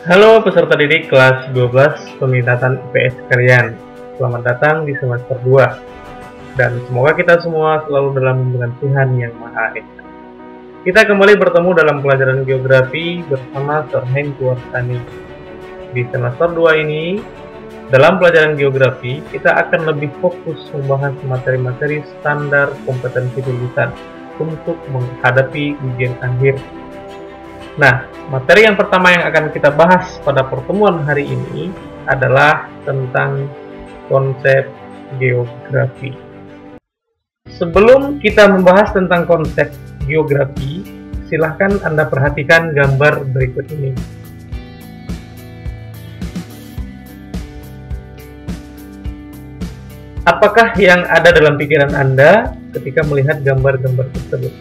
Halo peserta didik kelas 12 peminatan IPS kalian. Selamat datang di semester 2. Dan semoga kita semua selalu dalam lindungan Tuhan Yang Maha Esa. Kita kembali bertemu dalam pelajaran geografi bersama Sir Hengku Warsani. Di semester 2 ini, dalam pelajaran geografi, kita akan lebih fokus membahas materi-materi standar kompetensi lulusan untuk menghadapi ujian akhir. Nah, materi yang pertama yang akan kita bahas pada pertemuan hari ini adalah tentang konsep geografi. Sebelum kita membahas tentang konsep geografi, silahkan Anda perhatikan gambar berikut ini. Apakah yang ada dalam pikiran Anda ketika melihat gambar-gambar tersebut?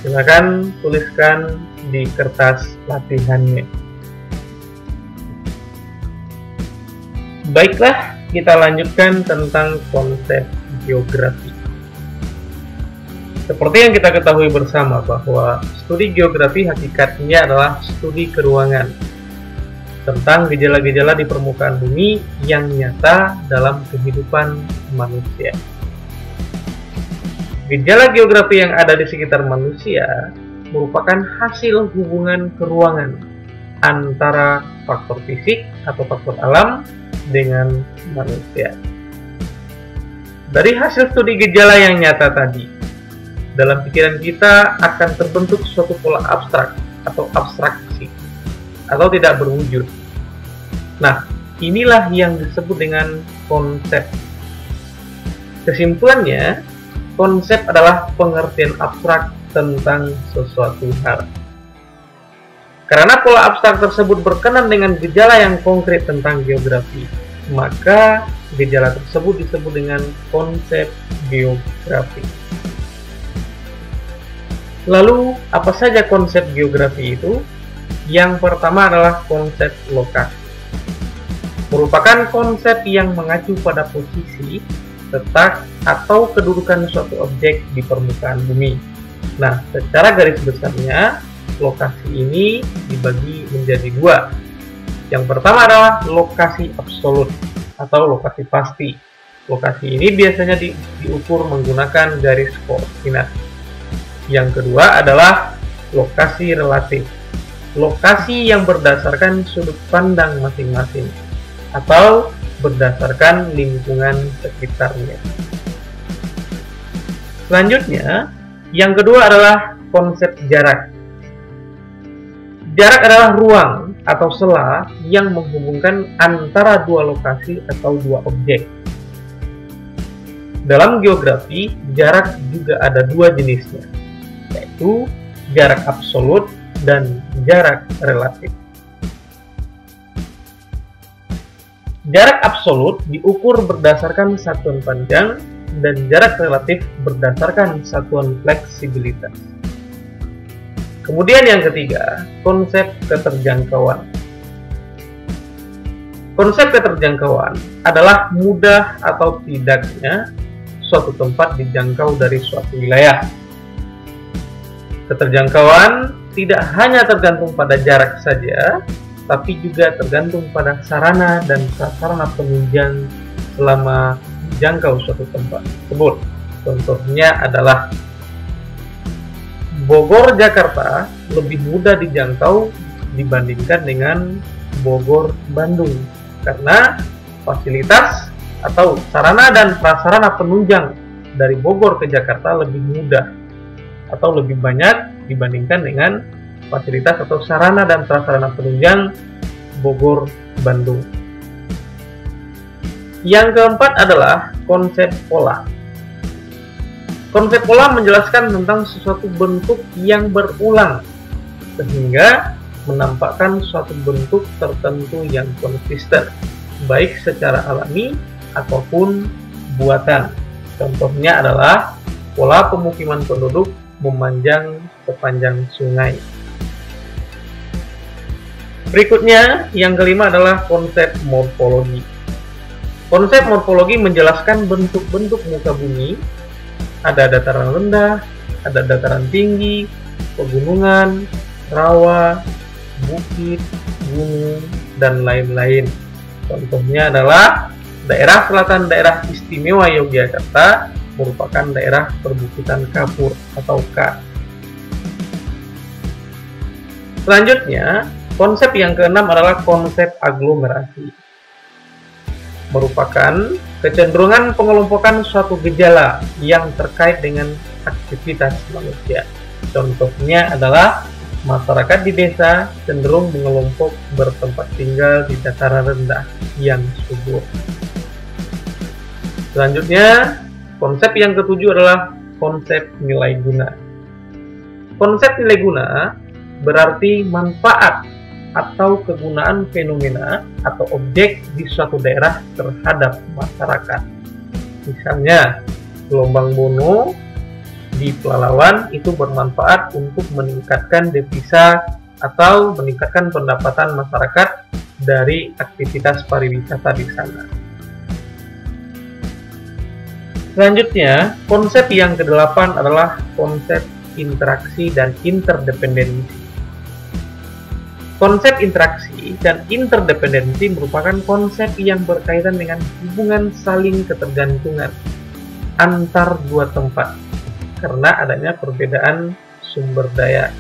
Silakan tuliskan di kertas latihannya. Baiklah, kita lanjutkan tentang konsep geografi. Seperti yang kita ketahui bersama bahwa studi geografi hakikatnya adalah studi keruangan tentang gejala-gejala di permukaan bumi yang nyata dalam kehidupan manusia. Gejala geografi yang ada di sekitar manusia merupakan hasil hubungan keruangan antara faktor fisik atau faktor alam dengan manusia. Dari hasil studi gejala yang nyata tadi, dalam pikiran kita akan terbentuk suatu pola abstrak atau abstraksi atau tidak berwujud. Nah, inilah yang disebut dengan konsep. Kesimpulannya, konsep adalah pengertian abstrak tentang sesuatu hal. Karena pola abstrak tersebut berkenan dengan gejala yang konkret tentang geografi, maka gejala tersebut disebut dengan konsep geografi. Lalu, apa saja konsep geografi itu? Yang pertama adalah konsep lokasi. Merupakan konsep yang mengacu pada posisi, letak, atau kedudukan suatu objek di permukaan bumi. Nah, secara garis besarnya, lokasi ini dibagi menjadi dua. Yang pertama adalah lokasi absolut atau lokasi pasti. Lokasi ini biasanya diukur menggunakan garis koordinat. Yang kedua adalah lokasi relatif. Lokasi yang berdasarkan sudut pandang masing-masing atau berdasarkan lingkungan sekitarnya. Selanjutnya, yang kedua adalah konsep jarak. Jarak adalah ruang atau sela yang menghubungkan antara dua lokasi atau dua objek. Dalam geografi, jarak juga ada dua jenisnya, yaitu jarak absolut dan jarak relatif. Jarak absolut diukur berdasarkan satuan panjang dan jarak relatif berdasarkan satuan fleksibilitas. Kemudian yang ketiga, konsep keterjangkauan. Konsep keterjangkauan adalah mudah atau tidaknya suatu tempat dijangkau dari suatu wilayah. Keterjangkauan tidak hanya tergantung pada jarak saja, tapi juga tergantung pada sarana dan prasarana penunjang selama menjangkau suatu tempat tersebut. Contohnya adalah Bogor, Jakarta lebih mudah dijangkau dibandingkan dengan Bogor, Bandung karena fasilitas atau sarana dan prasarana penunjang dari Bogor ke Jakarta lebih mudah atau lebih banyak dibandingkan dengan fasilitas atau sarana dan prasarana penunjang Bogor, Bandung. Yang keempat adalah konsep pola. Konsep pola menjelaskan tentang sesuatu bentuk yang berulang sehingga menampakkan suatu bentuk tertentu yang konsisten, baik secara alami ataupun buatan. Contohnya adalah pola pemukiman penduduk memanjang sepanjang sungai. Berikutnya, yang kelima adalah konsep morfologi. Konsep morfologi menjelaskan bentuk-bentuk muka bumi. Ada dataran rendah, ada dataran tinggi, pegunungan, rawa, bukit, gunung, dan lain-lain. Contohnya adalah daerah selatan daerah istimewa Yogyakarta merupakan daerah perbukitan kapur atau K. Selanjutnya, konsep yang keenam adalah konsep aglomerasi. Merupakan kecenderungan pengelompokan suatu gejala yang terkait dengan aktivitas manusia. Contohnya adalah masyarakat di desa cenderung mengelompok bertempat tinggal di dataran rendah yang subur. Selanjutnya, konsep yang ketujuh adalah konsep nilai guna. Konsep nilai guna berarti manfaat atau kegunaan fenomena atau objek di suatu daerah terhadap masyarakat. Misalnya, gelombang Bono di Pelalawan itu bermanfaat untuk meningkatkan devisa atau meningkatkan pendapatan masyarakat dari aktivitas pariwisata di sana. Selanjutnya, konsep yang kedelapan adalah konsep interaksi dan interdependensi. Konsep interaksi dan interdependensi merupakan konsep yang berkaitan dengan hubungan saling ketergantungan antar dua tempat karena adanya perbedaan sumber daya.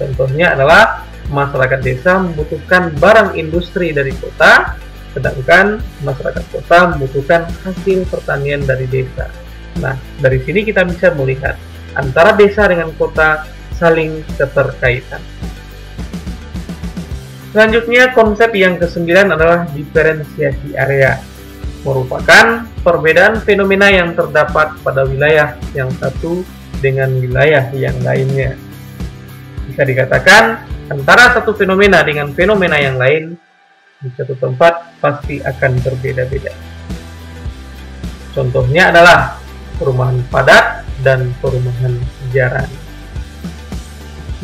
Contohnya adalah masyarakat desa membutuhkan barang industri dari kota, sedangkan masyarakat kota membutuhkan hasil pertanian dari desa. Nah, dari sini kita bisa melihat antara desa dengan kota saling keterkaitan. Selanjutnya, konsep yang ke-9 adalah diferensiasi area. Merupakan perbedaan fenomena yang terdapat pada wilayah yang satu dengan wilayah yang lainnya. Bisa dikatakan, antara satu fenomena dengan fenomena yang lain di satu tempat pasti akan berbeda-beda. Contohnya adalah perumahan padat dan perumahan jarang.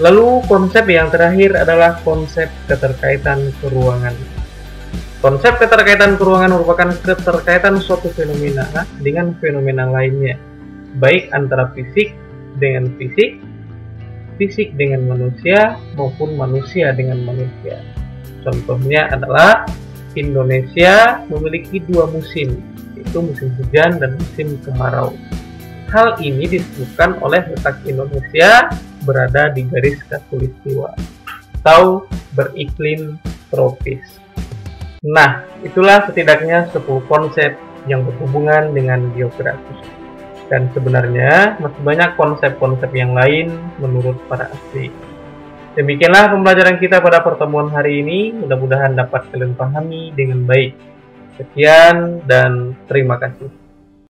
Lalu konsep yang terakhir adalah konsep keterkaitan keruangan. Konsep keterkaitan keruangan merupakan keterkaitan suatu fenomena dengan fenomena lainnya, baik antara fisik dengan fisik, fisik dengan manusia, maupun manusia dengan manusia. Contohnya adalah Indonesia memiliki dua musim, yaitu musim hujan dan musim kemarau. Hal ini disebutkan oleh letak Indonesia berada di garis khatulistiwa atau beriklim tropis. Nah, itulah setidaknya 10 konsep yang berhubungan dengan geografi. Dan sebenarnya masih banyak konsep-konsep yang lain menurut para ahli. Demikianlah pembelajaran kita pada pertemuan hari ini. Mudah-mudahan dapat kalian pahami dengan baik. Sekian dan terima kasih.